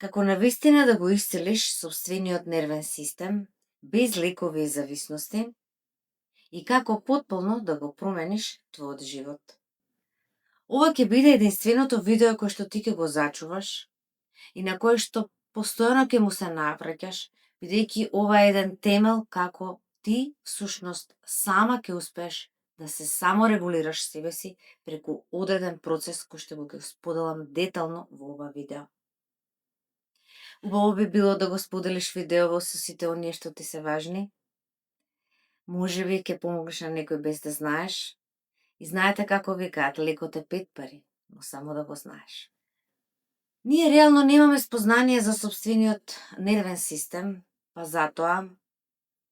Како навистина да го исцелиш сопствениот нервен систем без лекови и зависности и како потполно да го промениш твојот живот. Ова ќе биде единственото видео кој што ти ќе го зачуваш и на кое што постојано ќе му се навраќаш, бидејќи ова е еден темел како ти всушност сама ќе успееш да се саморегулираш себе си преку одреден процес кој што го споделам детално во ова видео. Убаво би било да го споделиш видеово со сите оние што ти се важни. Можеби ќе помогнеш на некој без да знаеш. И знаете како викаат, лекот е 5 пари, но само да го знаеш. Ние реално немаме спознание за сопствениот нервен систем, па затоа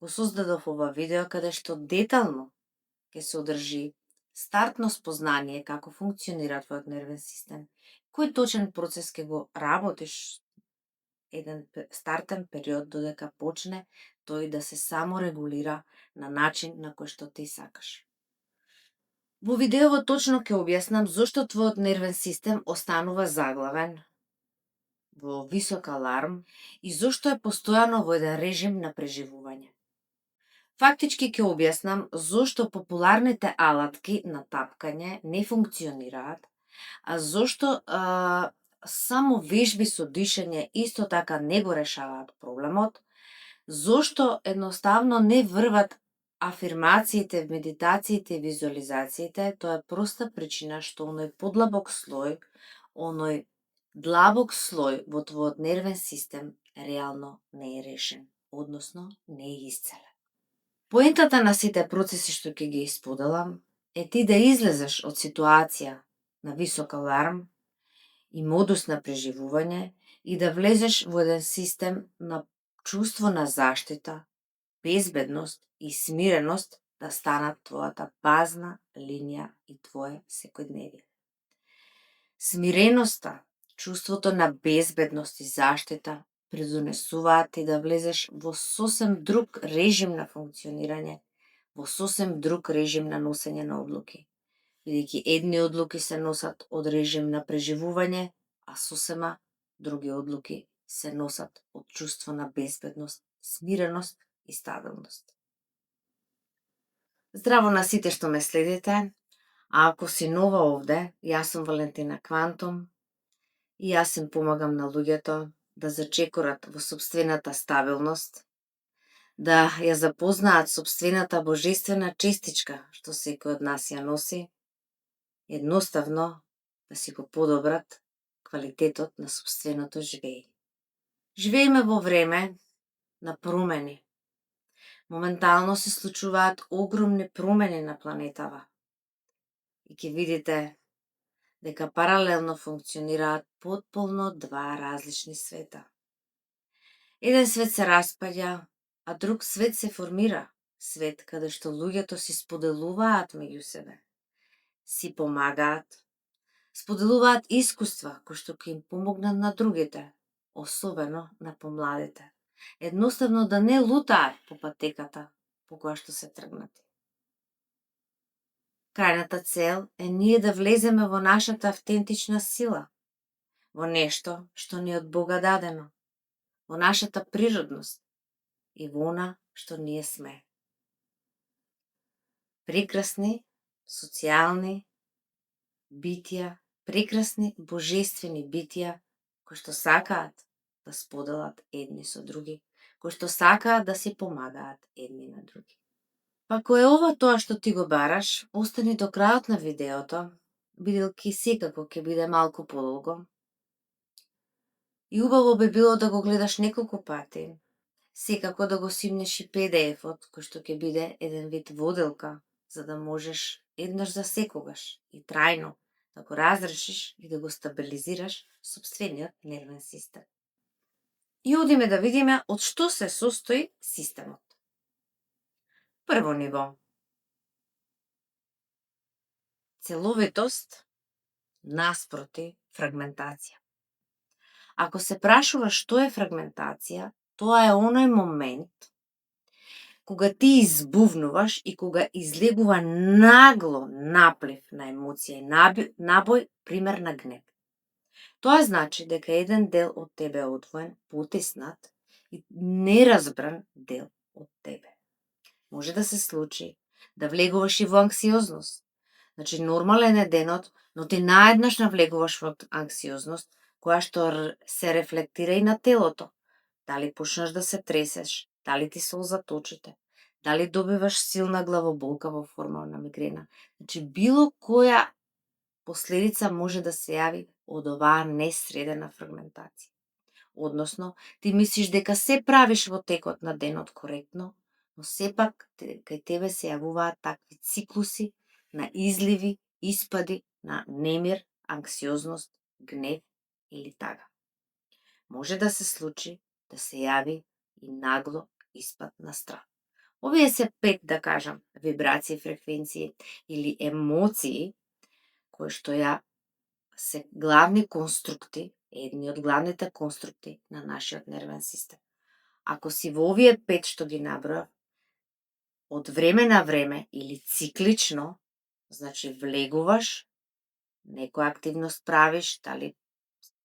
го создадов ова видео каде што детално ќе се одржи стартно спознание како функционира твојот нервен систем, кој точен процес ќе го работиш еден стартен период додека почне тој да се саморегулира на начин на кој што ти сакаш. Во видеово точно ќе објаснам зошто твојот нервен систем останува заглавен во висок аларм и зошто е постојано во еден режим на преживување. Фактички ќе објаснам зошто популарните алатки на тапкање не функционираат, а зошто само вежби со дишење исто така не го решаваат проблемот, зошто едноставно не врват афирмациите, медитациите и визуализациите, тоа е проста причина што оној подлабок слој, оној длабок слој во твојот нервен систем реално не е решен, односно не е исцелен. Поентата на сите процеси што ќе ги исподелам е ти да излезеш од ситуација на висок аларм и модус на преживување и да влезеш во еден систем на чувство на заштита, безбедност и смиреност да станат твојата базна линија и твое секојдневие. Смиреноста, чувството на безбедност и заштита придонесуваат ти да влезеш во сосем друг режим на функционирање, во сосем друг режим на носење на одлуки. Бидејќи едни одлуки се носат од режим на преживување, а сосема други одлуки се носат од чувство на безбедност, смиреност и стабилност. Здраво на сите што ме следите, а ако си нова овде, јас сум Валентина Квантум и јас им помагам на луѓето да зачекорат во сопствената стабилност, да ја запознаат сопствената божествена честичка што секој од нас ја носи, едноставно да си го подобрат квалитетот на сопственото живење. Живееме во време на промени. Моментално се случуваат огромни промени на планетава. И ќе видите дека паралелно функционираат потполно два различни света. Еден свет се распаѓа, а друг свет се формира. Свет каде што луѓето си споделуваат меѓу себе, си помагаат, споделуваат искуства кои што ќе им помогнат на другите, особено на помладите. Едноставно да не лутаат по патеката по која што се тргнати. Крајната цел е ние да влеземе во нашата автентична сила, во нешто што ни е од Бога дадено, во нашата природност и во она што ние сме. Прекрасни, социјални битија, прекрасни божествени битија кои што сакаат да споделат едни со други, кои што сакаат да си помагаат едни на други. Па ако е ова тоа што ти го бараш, остани до крајот на видеото, бидејќи секако ќе биде малку подолго. И убаво би било да го гледаш неколку пати, секако да го симнеш и PDF-от, кој што ќе биде еден вид воделка, за да можеш еднаш за секогаш и трајно да го разрешиш и да го стабилизираш сопствениот нервен систем. И одиме да видиме од што се состои системот. Прво ниво. Целовитост наспроти фрагментација. Ако се прашува што е фрагментација, тоа е оној момент кога ти избувнуваш и кога излегува нагло наплив на емоција и набој, пример на гнев. Тоа значи дека еден дел од тебе е одвоен, потиснат и неразбран дел од тебе. Може да се случи да влегуваш и во анксиозност. Значи, нормален е денот, но ти наеднаш навлегуваш во анксиозност, која што се рефлектира и на телото. Дали почнаш да се тресеш, дали ти солзат очите, дали добиваш силна главоболка во форма на мигрена. Значи, било која последица може да се јави од оваа несредена фрагментација. Односно, ти мислиш дека се правиш во текот на денот коректно, но сепак кај тебе се јавуваат такви циклуси на изливи, испади на немир, анксиозност, гнев или тага. Може да се случи да се јави и нагло испад на страв. Овие се 5, да кажам, вибрации, фреквенции или емоции кои што се главни конструкти, едни од главните конструкти на нашиот нервен систем. Ако си во овие 5 што ги набројав, од време на време или циклично, значи влегуваш, некоја активност правиш, дали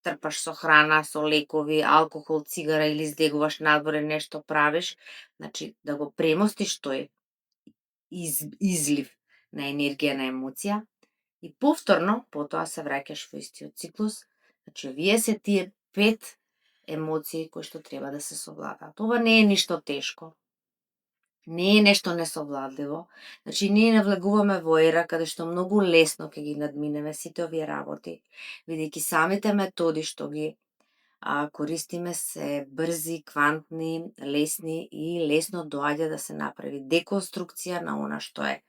трпаш со храна, со лекови, алкохол, цигара или излегуваш надвор и нешто правиш, значи да го премостиш тој излив на енергија, на емоција, и повторно, потоа се враќаш во истиот циклус. Значи, овие се тие 5 емоции кои што треба да се совладаат. Ова не е ништо тешко. Не е нешто несовладливо. Значи, ние навлегуваме во ера каде што многу лесно ќе ги надминеме сите овие работи, бидејќи самите методи што ги користиме се брзи, квантни, лесни и лесно доаѓа да се направи деконструкција на она што е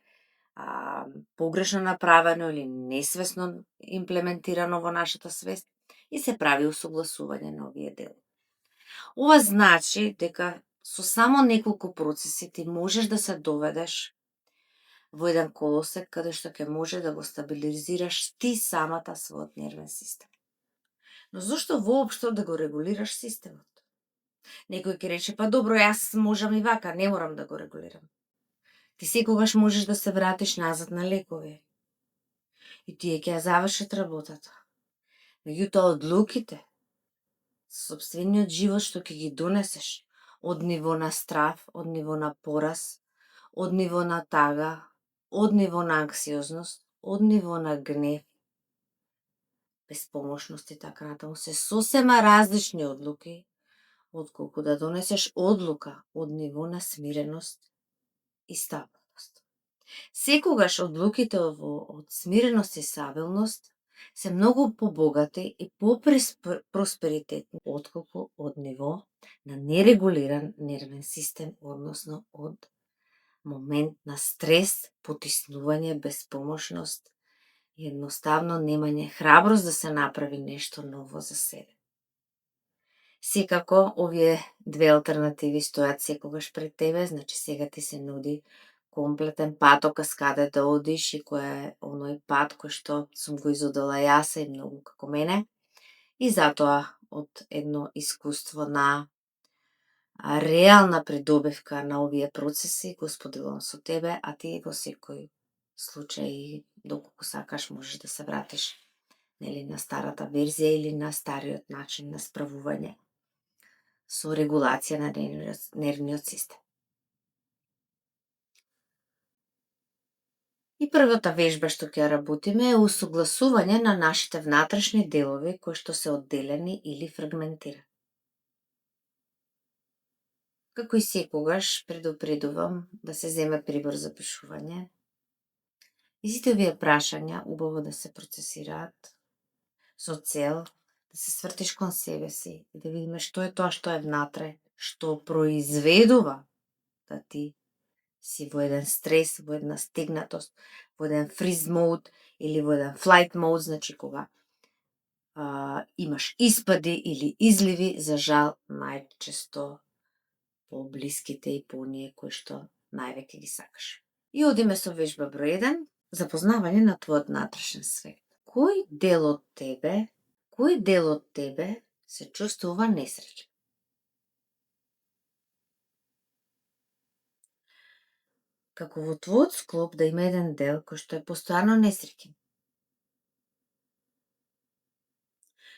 погрешно направено или несвесно имплементирано во нашата свест и се прави усогласување на овие делови. Ова значи дека со само неколку процеси ти можеш да се доведеш во еден колосек каде што ќе може да го стабилизираш ти самата својот нервен систем. Но зошто воопшто да го регулираш системот? Некој ќе рече, па добро, јас можам и вака, не морам да го регулирам. Ти секогаш можеш да се вратиш назад на лекови. И тие ќе ја завршат работата. Меѓутоа, одлуките, сопствениот живот што ќе ги донесеш, од ниво на страв, од ниво на пораз, од ниво на тага, од ниво на анксиозност, од ниво на гнев, беспомошност и така натаму, се сосема различни одлуки, отколку да донесеш одлука од ниво на смиреност и стабилност. Секогаш одлуките од смиреност и стабилност се многу побогати и просперитетни отколку од ниво на нерегулиран нервен систем, односно од момент на стрес, потиснување, беспомошност и едноставно немање храброст да се направи нешто ново за себе. Секако, овие 2 алтернативи стојат секогаш пред тебе, значи сега ти се нуди комплетен патокас каде да одиш и кој е оној пат кој што сум го изодела јас и многу како мене. И затоа од едно искуство на реална придобивка на овие процеси го споделувам со тебе, а ти во секој случај, доколку сакаш, можеш да се вратиш на старата верзија или на стариот начин на справување со регулација на нервниот систем. И првата вежба што ќе работиме е усогласување на нашите внатрешни делови кои што се одделени или фрагментирани. Како и секогаш, предупредувам да се земе прибор за пишување. И сите овие прашања убаво да се процесираат со цел да се свртиш кон себе си и да видиме што е тоа што е внатре, што произведува да ти си во еден стрес, во една стегнатост, во еден freeze mode или во еден flight mode, значи кога имаш испади или изливи, за жал, најчесто по блиските и по оние кои што највеќе ги сакаш. И одиме со вежба број 1, запознавање на твојот внатрешен свет. Кој дел од тебе се чувствува несреќен? Како во твојот склоп да има еден дел кој што е постојано несреќен.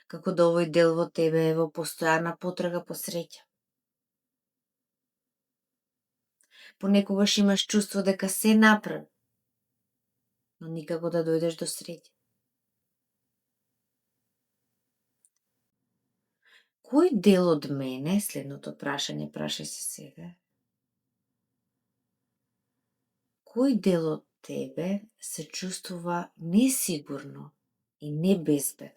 Како да овој дел во тебе е во постојана потрага по среќа. Понекогаш имаш чувство дека се направи, но никако да дојдеш до среќа. Кој дел од мене, следното прашање прашај се сега, кој дел од тебе се чувствува несигурно и небезбедно?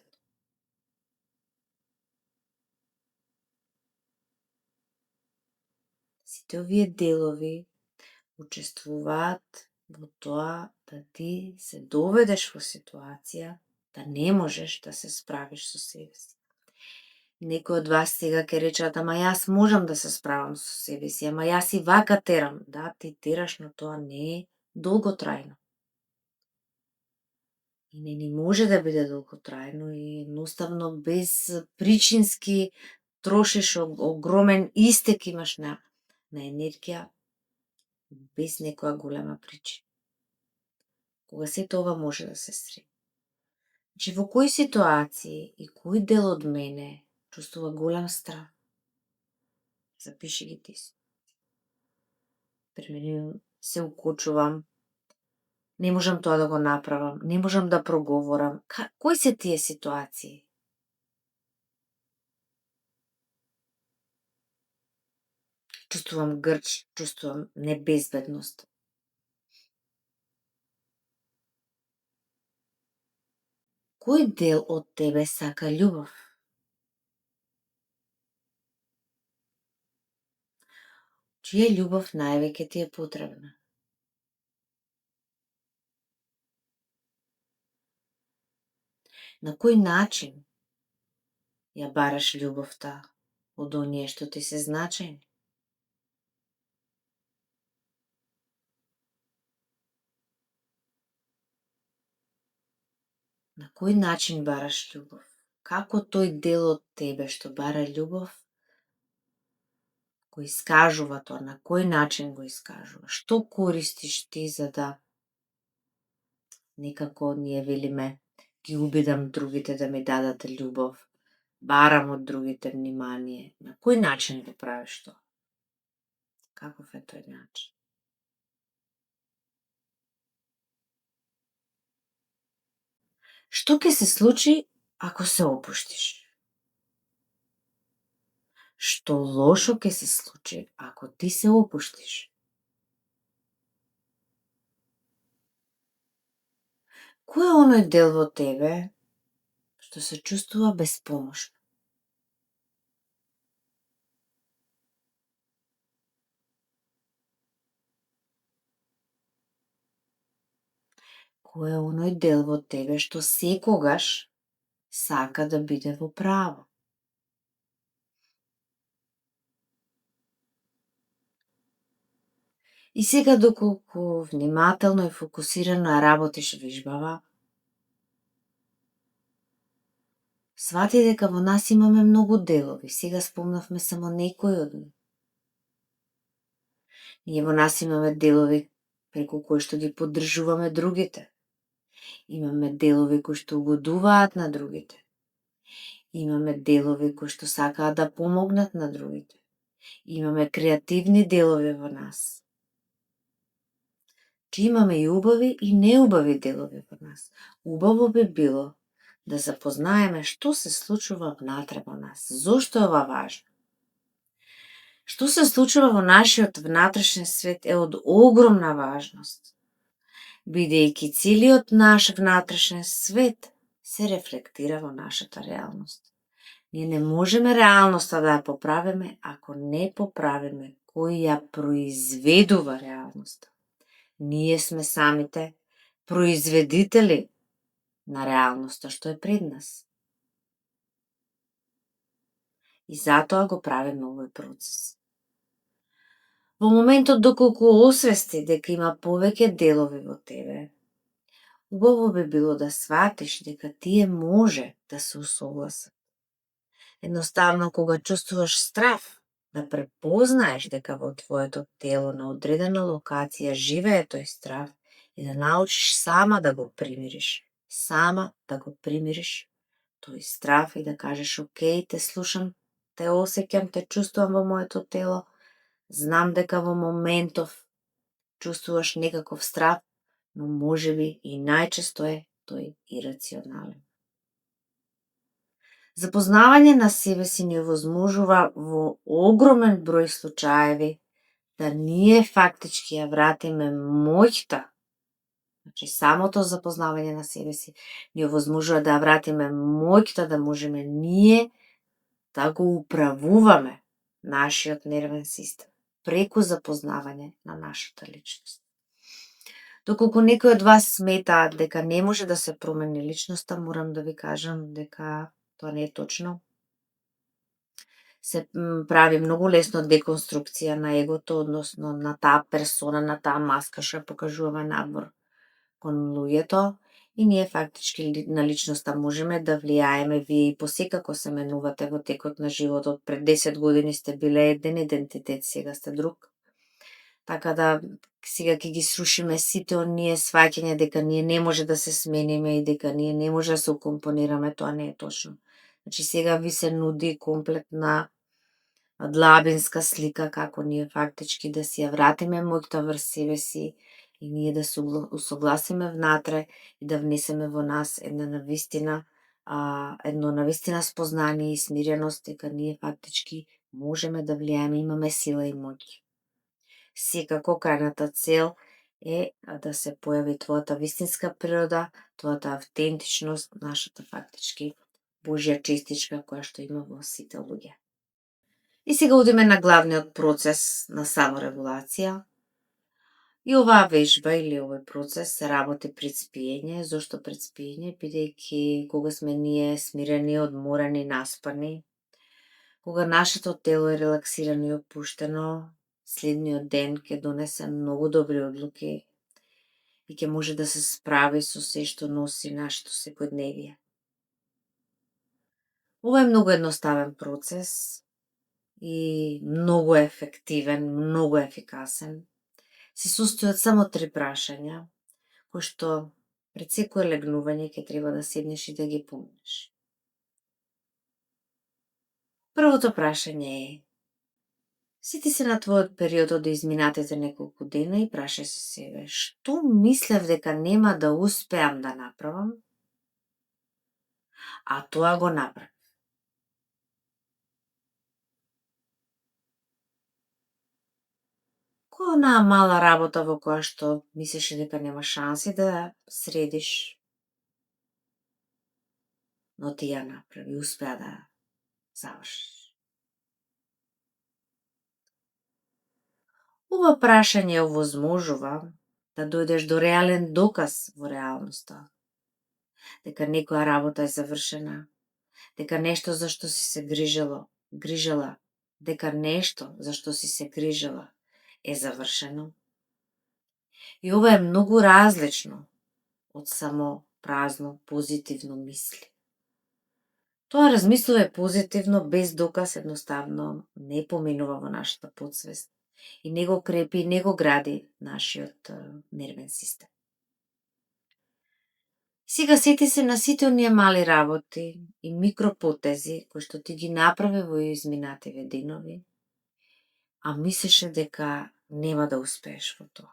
Сите овие делови учествуваат во тоа да ти се доведеш во ситуација да не можеш да се справиш со себе си. Некои од вас сега ќе речат, ама јас можам да се справам со себе си, ама јас и вака терам. Да, ти тераш, но тоа не е долготрајно. И не ни може да биде долготрајно и едноставно без причински трошиш огромен истек имаш на енергија без некоја голема причина. Кога сето ова може да се среди. Значи, во кои ситуации и кој дел од мене чувствува голем страх? Запиши ги ти си. Примерно, се укочувам, не можам тоа да го направам, не можам да проговорам. Кои се тие ситуации? Чувствувам грч, чувствувам небезбедност. Кој дел од тебе сака љубов? Чија љубов највеќе ти е потребна? На кој начин ја бараш љубовта од оние што ти се значајни? На кој начин бараш љубов? Како тој дел од тебе што бара ljubов го искажува тоа? На кој начин го искажува? Што користиш ти за да некако ние велиме ги убедам другите да ми дадат љубов, барам од другите внимание? На кој начин го правиш тоа? Каков е тој начин? Што ќе се случи ако се опуштиш? Што лошо ќе се случи ако ти се опуштиш? Кој е оној дел во тебе што се чувствува беспомошно? Кој е оној дел во тебе што секогаш сака да биде во право? И сега доколку внимателно и фокусирано ја работиш вежбава, свати дека во нас имаме многу делови. Сега спомнавме само некои од нив. Ние во нас имаме делови преку кои што ги поддржуваме другите. Имаме делови кои што угодуваат на другите. Имаме делови кои што сакаат да помогнат на другите. Имаме креативни делови во нас. Че имаме и убави и неубави делови во нас. Убаво би било да запознаеме што се случува внатре во нас. Зошто е ова важно? Што се случува во нашиот внатрешен свет е од огромна важност, бидејќи целиот наш внатрешен свет се рефлектира во нашата реалност. Ние не можеме реалноста да ја поправиме ако не поправиме кој ја произведува реалноста. Ние сме самите произведители на реалноста што е пред нас. И затоа го правиме овој процес. Во моментот доколку освести дека има повеќе делови во тебе, убаво би било да сватиш дека тие може да се усогласат. Едноставно, кога чувствуваш страв, да препознаеш дека во твоето тело на одредена локација живее тој страв и да научиш сама да го примириш. Сама да го примириш тој страв и да кажеш окей, те слушам, те осеќам, те чувствувам во моето тело, знам дека во моментов чувствуваш некаков страв, но можеби и најчесто е тој ирационален. Запознавање на себе си ни овозможува во огромен број случаеви да ние фактички ја вратиме моќта. Значи, самото запознавање на себе си ни овозможува да ја вратиме моќта да можеме ние да го управуваме нашиот нервен систем преку запознавање на нашата личност. Доколку некој од вас сметаат дека не може да се промени личноста, морам да ви кажам дека тоа не е точно. Се прави многу лесно деконструкција на егото, односно на таа персона, на таа маска што ја покажуваме надвор кон луѓето, и ние фактички на личноста можеме да влијаеме. Вие и посекако се менувате во текот на животот. Пред 10 години сте биле еден идентитет, сега сте друг. Така да сега ќе ги срушиме сите оние сваќања дека ние не може да се смениме и дека ние не може да се укомпонираме, тоа не е точно. Значи сега ви се нуди комплетна длабинска слика како ние фактички да си ја вратиме моќта врз себе си и ние да се усогласиме внатре и да внесеме во нас едно навистина спознание и смиреност дека ние фактички можеме да влијаеме, имаме сила и моќ. Секако крајната цел е да се појави твојата вистинска природа, твојата автентичност, нашата фактички Божја честичка која што има во сите луѓе. И сега одиме на главниот процес на саморегулација. И оваа вежба или овој процес се работи пред спиење. Зошто пред спиење? Бидејќи кога сме ние смирени, одморени, наспани, кога нашето тело е релаксирано и опуштено, следниот ден ќе донесе многу добри одлуки и ќе може да се справи со се што носи нашето секојдневие. Ова е многу едноставен процес и многу ефективен, многу ефикасен. Се состои од само 3 прашања, кои што пред секое легнување ќе треба да седнеш и да ги помниш. Првото прашање е: сети се на твојот период од изминатите неколку дена и прашај се себе, што мислев дека нема да успеам да направам, а тоа го направив. Која е онаа мала работа во која што мислеше дека нема шанси да средиш, но ти ја направи, успеа да завршиш. Ова прашање овозможува да дојдеш до реален доказ во реалноста, дека некоја работа е завршена, дека нешто за што си се грижела, дека нешто за што си се грижела е завршено. И ова е многу различно од само празно позитивно мисли. Тоа размислување позитивно без доказ едноставно не поминува во нашата потсвест и не го крепи, не го гради нашиот нервен систем. Сега сети се на сите оние мали работи и микропотези кои што ти ги направи во изминативе денови, а мислеше дека нема да успееш во тоа.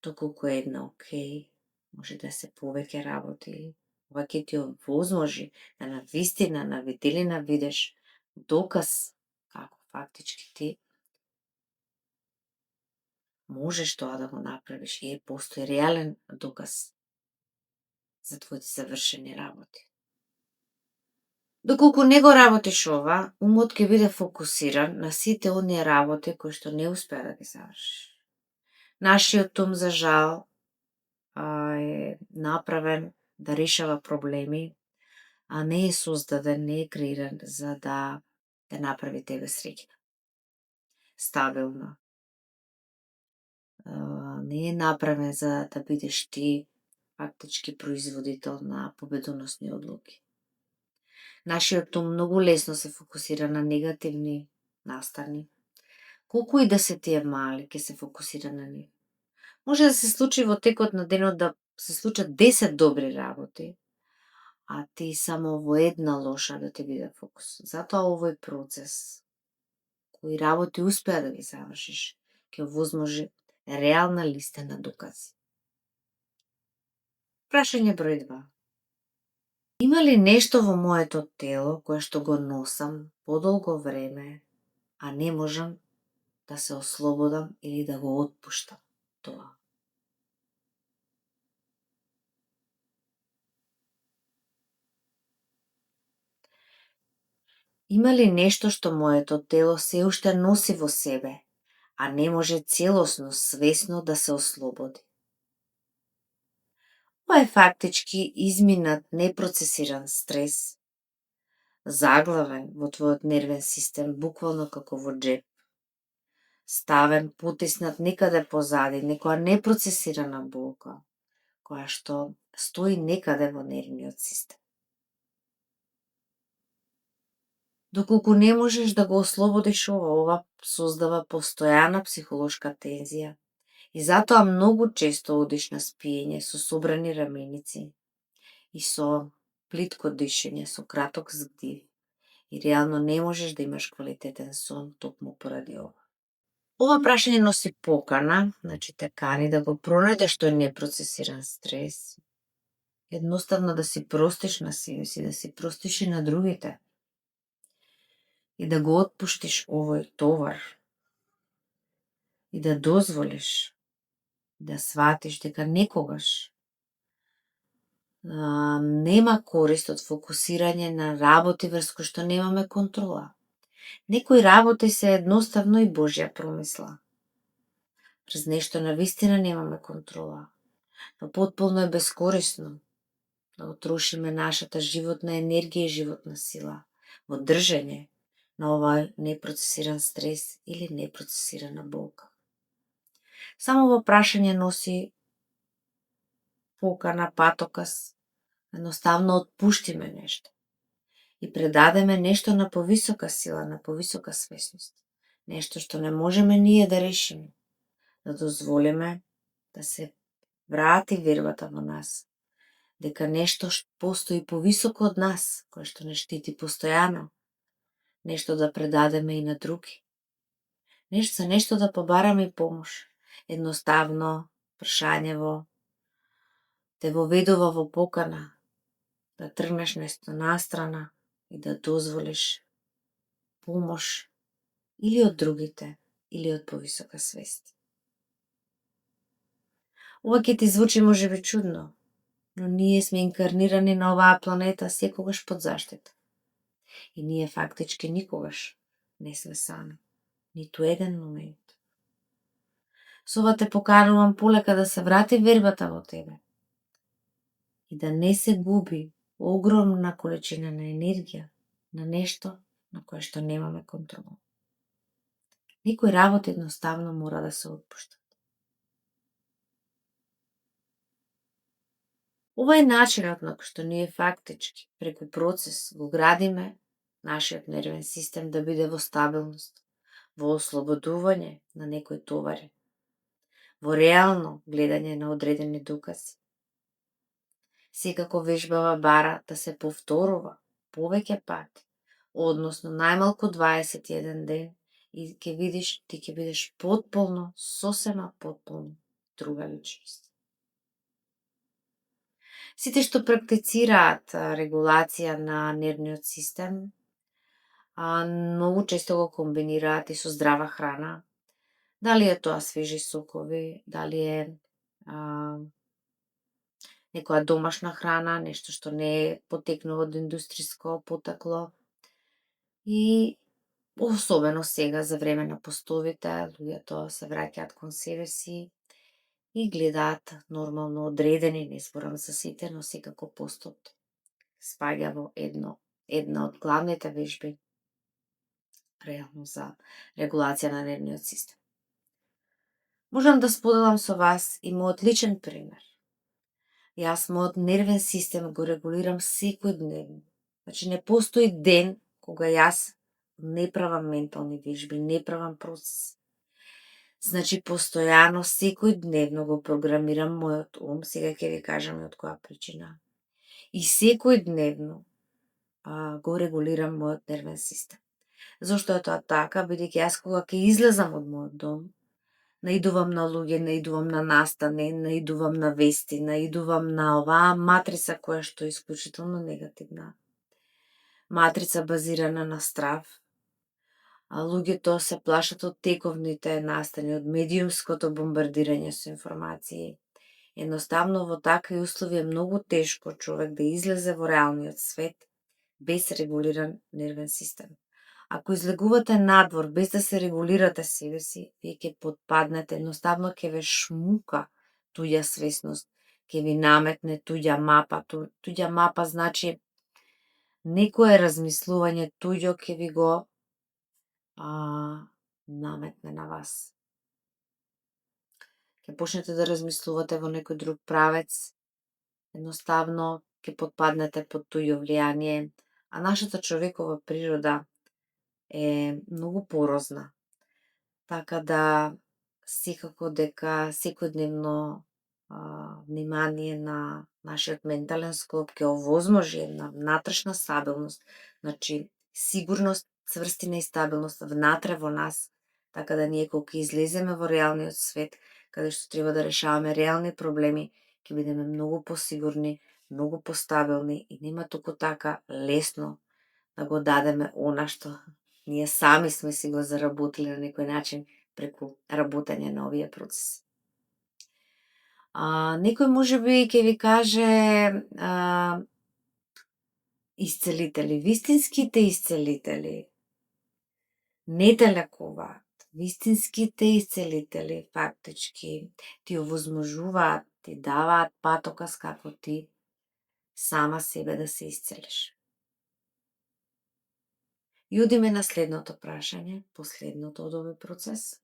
Доколку е една окей, може да се повеќе работи, ова ќе ти овозможи да навистина, на виделина видиш доказ како фактички ти можеш тоа да го направиш и постои реален доказ за твоите завршени работи. Доколку не го работиш ова, умот ќе биде фокусиран на сите оние работи кои што не успеа да ги завршиш. Нашиот ум, за жал, е направен да решава проблеми, а не е создаден, не е креиран за да те направи тебе среќна, стабилна. Не е направен за да бидеш ти фактички производител на победоносни одлуки. Нашиот ум многу лесно се фокусира на негативни настани. Колку и да се тие мали, ќе се фокусира на нив. Може да се случи во текот на денот да се случат 10 добри работи, а ти само во една лоша да ти биде фокус. Затоа овој процес, кои работи успеа да ги завршиш, ќе возможи реална листа на докази. Прашање број 2. Има ли нешто во моето тело кое што го носам подолго време, а не можам да се ослободам или да го отпуштам тоа? Има ли нешто што моето тело се уште носи во себе, а не може целосно, свесно да се ослободи? Ова е фактички изминат непроцесиран стрес, заглавен во твојот нервен систем, буквално како во джеп, ставен, потиснат некаде позади, некоја непроцесирана болка, која што стои некаде во нервниот систем. Доколку не можеш да го ослободиш ова создава постојана психолошка тензија и затоа многу често одиш на спиење со собрани раменици и со плитко дишење, со краток здив и реално не можеш да имаш квалитетен сон токму поради ова. Ова прашање носи покана, значи те кани да го пронајдеш тој непроцесиран стрес, едноставно да си простиш на себе си, да си простиш и на другите и да го отпуштиш овој товар и да дозволиш да сватиш дека некогаш нема корист од фокусирање на работи врз кои што немаме контрола. Некои работи се едноставно и Божја промисла. Врз нешто навистина немаме контрола, но потполно е бескорисно да отрошиме нашата животна енергија и животна сила во држење на овај непроцесиран стрес или непроцесирана болка. Само во прашање носи покана, патоказ, едноставно отпуштиме нешто и предадеме нешто на повисока сила, на повисока свесност. Нешто што не можеме ние да решиме. Да дозволиме да се врати вербата во нас, дека нешто постои повисоко од нас, кое што не штити постојано, нешто да предадеме и на други. За нешто да побараме и помош. Едноставно, прашањево те воведува во покана да тргнеш нешто настрана и да дозволиш помош или од другите, или од повисока свест. Ова ќе ти звучи можеби чудно, но ние сме инкарнирани на оваа планета секогаш под заштита. И ние фактички никогаш не сме сами, ниту еден момент. Со ова те поканувам полека да се врати вербата во тебе и да не се губи огромна количина на енергија на нешто на кое што немаме контрола. Некои работи едноставно мора да се отпуштат. Ова е начинот на кој што ние фактички, преку процес, го градиме нашиот нервен систем да биде во стабилност, во ослободување на некои товари, во реално гледање на одредени докази. Секако вежбава бара да се повторува повеќе пати, односно најмалку 21 ден и ќе видиш, ти ќе бидеш потполно, сосема потполно друга личност. Сите што практицираат регулација на нервниот систем, многу често го комбинираат и со здрава храна. Дали е тоа свежи сокови, дали е некоја домашна храна, нешто што не е потекнува од индустриско потекло. И особено сега за време на постовите, луѓето се враќаат кон себе си и гледаат нормално одредени, не зборам за сите, но секако постот спаѓа во една од главните вежби реално за регулација на нервниот систем. Можам да споделам со вас и мојот личен пример. Јас мојот нервен систем го регулирам секој дневно. Значи не постои ден кога јас не правам ментални вежби, не правам процес. Значи постојано секој дневно го програмирам мојот ум, сега ќе ви кажам и од која причина. и секојдневно го регулирам мојот нервен систем. Зошто е тоа така? Бидејќи јас кога ќе излезам од мојот дом, наидувам на луѓе, наидувам на настани, наидувам на вести, наидувам на оваа матрица која што е исклучително негативна. Матрица базирана на страв. А луѓето се плашат од тековните настани, од медиумското бомбардирање со информации. Едноставно во такви услови е многу тешко човек да излезе во реалниот свет без регулиран нервен систем. Ако излегувате надвор без да се регулирате себе си, вие ќе потпаднете, едноставно ќе ве шмука туѓа свесност, ќе ви наметне туѓа мапа. Туѓа мапа значи некое размислување туѓо ќе ви го наметне на вас. Ќе почнете да размислувате во некој друг правец, едноставно ќе потпаднете под туѓо влијание, а нашата човекова природа е многу порозна. Така да секако дека секојдневно внимание на нашиот ментален склоп ќе овозможи една внатрешна стабилност, значи сигурност, цврстина и стабилност внатре во нас, така да ние кога ќе излеземе во реалниот свет, каде што треба да решаваме реални проблеми, ќе бидеме многу посигурни, многу постабилни и нема туку така лесно да го дадеме она што ние сами сме си го заработили на некој начин преку работење на овие процеси. Некој можеби ќе ви каже исцелители, вистинските исцелители не те лекуваат. Вистинските исцелители фактички ти овозможуваат, ти даваат патоказ како ти сама себе да се исцелиш. И одиме на следното прашање, последното од овој процес.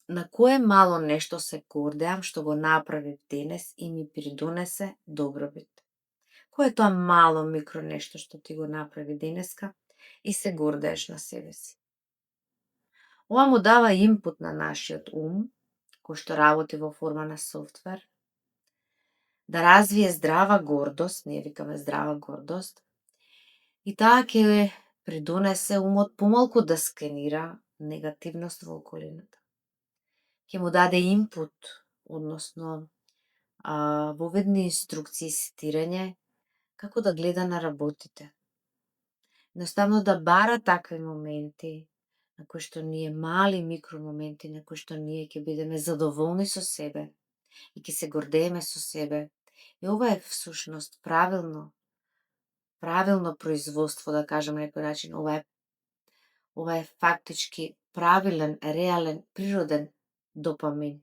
На кое мало нешто се гордеам што го направив денес и ми придонесе добробит? Кој е тоа мало микро нешто што ти го направи денеска и се гордееш на себе си? Ова му дава инпут на нашиот ум, кој што работи во форма на софтвер, да развие здрава гордост, ние викаме здрава гордост, и таа ќе придонесе умот помалку да скенира негативност во околината. Ќе му даде инпут, односно воведни инструкции, сетирање, како да гледа на работите. Едноставно да бара такви моменти, на кои што ние мали микромоменти, на кои што ние ќе бидеме задоволни со себе и ќе се гордееме со себе. И ова е всушност правилно производство, да кажем на некој начин, ова е фактички правилен, реален, природен допамин.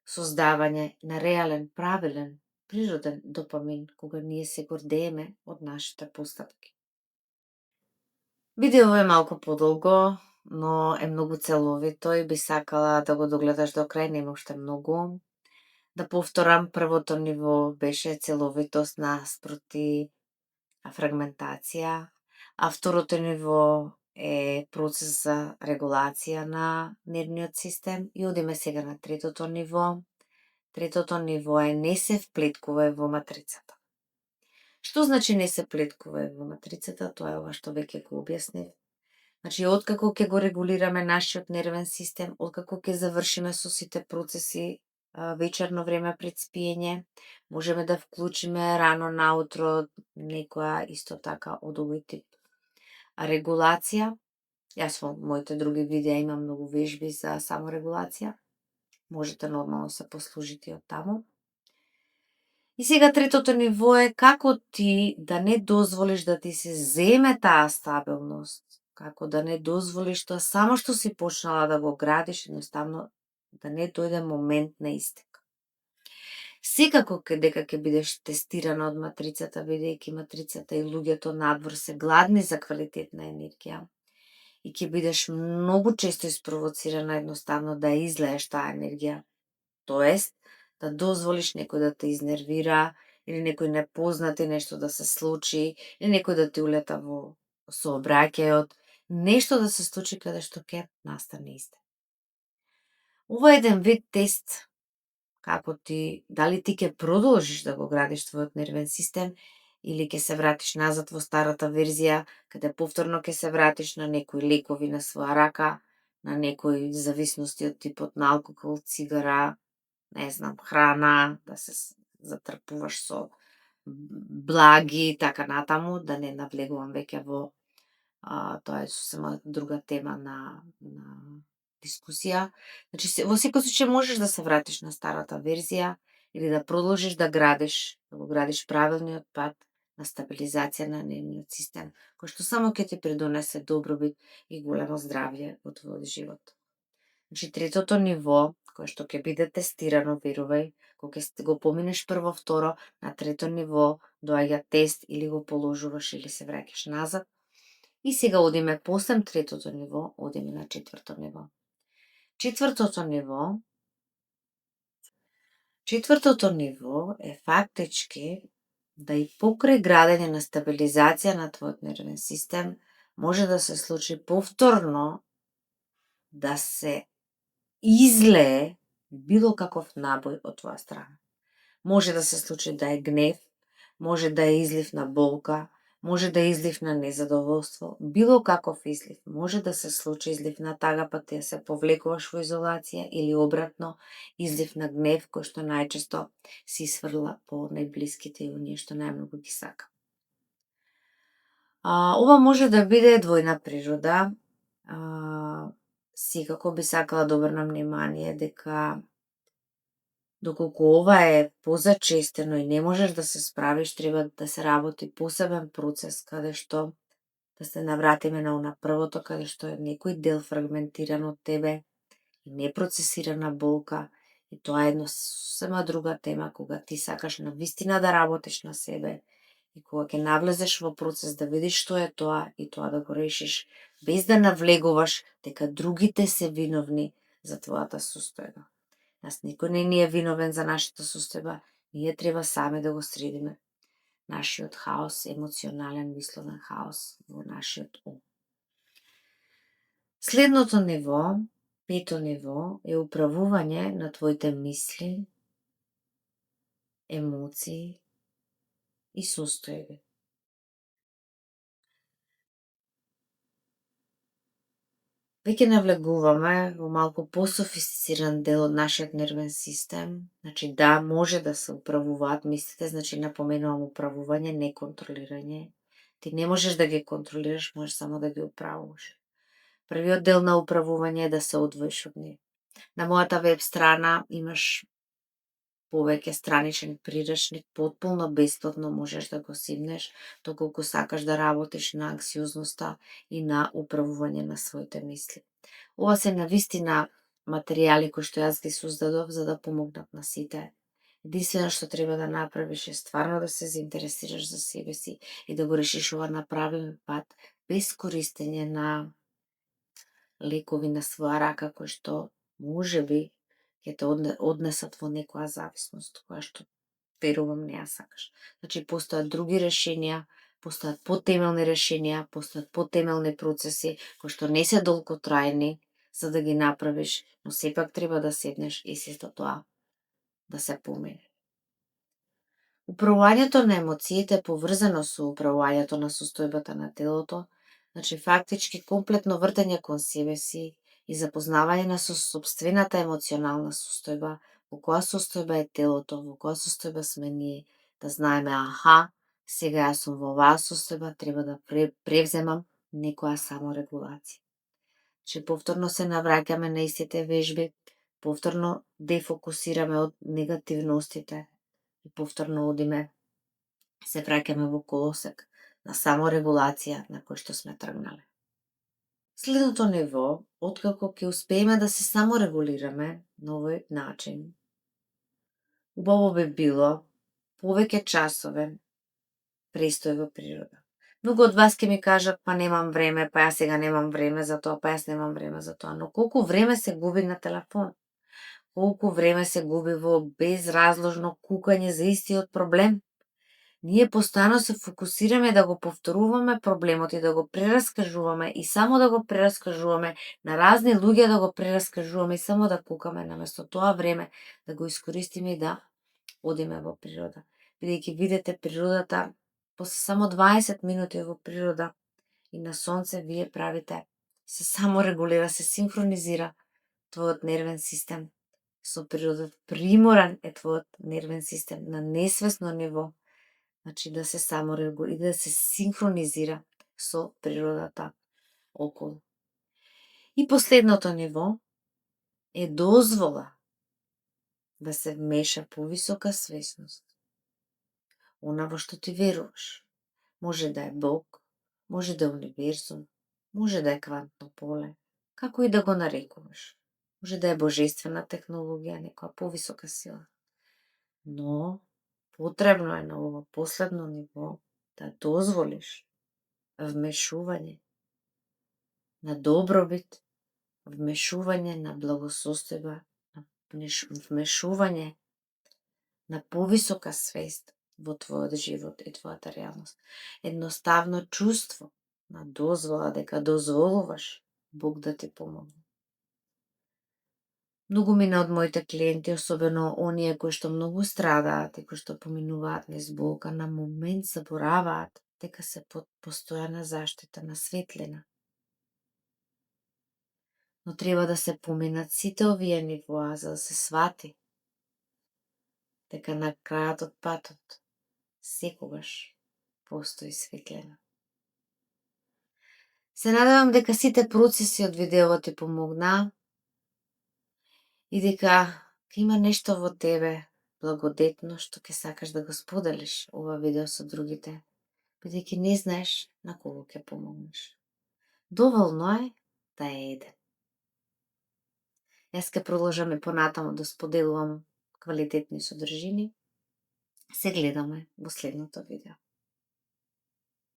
Создавање на реален, правилен, природен допамин, кога ние се гордееме од нашите постапки. Видео е малку подолго, но е многу целовито и би сакала да го догледаш до крај, нема уште многу. Да повторам, првото ниво беше целовитост наспроти фрагментација, а второто ниво е процес за регулација на нервниот систем и одиме сега на третото ниво. Третото ниво е не се вплеткувај во матрицата. Што значи не се вплеткувај во матрицата? Тоа е ова што веќе го објаснив. Значи, откако ќе го регулираме нашиот нервен систем, откако ќе завршиме со сите процеси вечерно време пред спиење, можеме да вклучиме рано наутро некоја исто така од овој тип регулација. Јас во моите други видеа имам многу вежби за саморегулација. Можете нормално се послужите од таму. И сега третото ниво е како ти да не дозволиш да ти се земе таа стабилност, како да не дозволиш тоа само што си почнала да го градиш, едноставно да не дојде момент на истек. Секако дека ќе бидеш тестирана од матрицата, бидејќи матрицата и луѓето надвор се гладни за квалитетна енергија и ќе бидеш многу често испровоцирана едноставно да излееш таа енергија, тоест да дозволиш некој да те изнервира или некој непознати нешто да се случи или некој да ти улета во сообраќајот, нешто да се случи каде што ќе настане истек. Ова е еден вид тест, дали ти ќе продолжиш да го градиш твојот нервен систем или ќе се вратиш назад во старата верзија, каде повторно ќе се вратиш на некои лекови на своја рака, на некои зависности од типот на алкохол, цигара, не знам, храна, да се затрпуваш со благи и така натаму, да не навлегувам веќе во тоа е сосема друга тема на дискусија. Значи, во секој случај можеш да се вратиш на старата верзија или да продолжиш да го градиш правилниот пат на стабилизација на нервниот систем, кој што само ќе ти придонесе добробит и големо здравје во твојот живот. Значи, третото ниво, кое што ќе биде тестирано, верувај, кога ќе го поминеш прво, второ, на трето ниво доаѓа тест или го положуваш или се враќаш назад. И сега одиме после третото ниво, одиме на четврто ниво. Четвртото ниво е фактички да и покрај градење на стабилизација на твојот нервен систем може да се случи повторно да се излее било каков набој од твоја страна. Може да се случи да е гнев, може да е излив на болка, може да е излив на незадоволство, било каков излив. Може да се случи излив на тага, па ти се повлекуваш во изолација или обратно, излив на гнев, кој што најчесто се сврла по најблиските и оние што најмногу ги сака. Ова може да биде двојна природа. Секако би сакала да обрнам внимание дека доколку ова е позачестено и не можеш да се справиш, треба да се работи посебен процес каде што да се навратиме на она првото, каде што е некој дел фрагментиран од тебе и непроцесирана болка. И тоа е една сосема друга тема, кога ти сакаш навистина да работиш на себе и кога ќе навлезеш во процес да видиш што е тоа и тоа да го решиш, без да навлегуваш дека другите се виновни за твојата состојба. Нас никој не ни е виновен за нашата состојба, ние треба сами да го средиме нашиот хаос, емоционален, мисловен хаос во нашиот ум. Следното ниво, пето ниво, е управување на твоите мисли, емоции и состојби. Веќе навлегуваме во малку пософистициран дел од нашиот нервен систем. Значи, да, може да се управуваат мислите, значи напоменувам управување, не контролирање. Ти не можеш да ги контролираш, можеш само да ги управуваш. Првиот дел на управување е да се одвоиш од нив. На мојата веб страна имаш повеќе страничен прирачник, потполно бесплатно можеш да го симнеш, доколку сакаш да работиш на анксиозноста и на управување на своите мисли. Ова се навистина материјали кои што јас ги создадов за да помогнат на сите. Единствено што треба да направиш е стварно да се заинтересираш за себе си и да го решиш ова на правилен пат, без користење на лекови на своја рака кои што можеби ќе те однесат во некоја зависност, која што верувам не ја сакаш. Значи, постојат други решенија, постојат потемелни решенија, постојат потемелни процеси, кои што не се долготрајни, за да ги направиш, но сепак треба да седнеш и сето тоа да се помине. Управувањето на емоциите е поврзано со управувањето на состојбата на телото, значи фактички комплетно вртење кон себе си и запознавање на собствената емоционална состојба, во која состојба е телото, во која состојба сме ние, да знаеме, аха, сега јас сум во оваа состојба, треба да превземам некоја саморегулација. Че повторно се навраќаме на истите вежби, повторно дефокусираме од негативностите и повторно одиме, се враќаме во колосек на саморегулација на кој што сме тргнале. Следното ниво, откако ќе успееме да се саморегулираме на овој начин, убаво би било повеќе часове престој во природа. Многу од вас ќе ми кажат, па немам време, па јас сега немам време за тоа, па јас немам време за тоа. Но колку време се губи на телефон? Колку време се губи во безразложно кукање за истиот проблем? Ние постојано се фокусираме да го повторуваме проблемот и да го прераскажуваме и само да го прераскажуваме на разни луѓе, да го прераскажуваме и само да кукаме наместо тоа време да го искористиме и да одиме во природа. Бидејќи видите природата, после само 20 минути во природа и на сонце, вие правите, се само регулира, се синхронизира твојот нервен систем со природата. Приморен е твојот нервен систем на несвесно ниво, значи да се саморегулира и да се синхронизира со природата околу. И последното ниво е дозвола да се вмеша повисока свесност. Она во што ти веруваш. Може да е Бог, може да е универзум, може да е квантно поле, како и да го нарекуваш. Може да е божествена технологија, некоја повисока сила. Но потребно е на ова последно ниво да дозволиш вмешување на добробит, вмешување на благосостојба, вмешување на повисока свест во твојот живот и твојата реалност. Едноставно чувство на дозвола дека дозволуваш Бог да ти помогне. Многу мина од моите клиенти, особено оние кои што многу страдаат и кои што поминуваат низ болка, на момент забораваат дека се под постојана заштита на светлина. Но треба да се поминат сите овие нивоа за да се свати дека на крајот од патот секогаш постои светлина. Се надевам дека сите процеси од видеото ти помогнаа и дека ќе има нешто во тебе благодетно што ќе сакаш да го споделиш ова видео со другите, бидејќи не знаеш на кого ќе помогнеш. Доволно е да е еден. Јас ќе продолжам и понатаму да споделувам квалитетни содржини. Се гледаме во следното видео.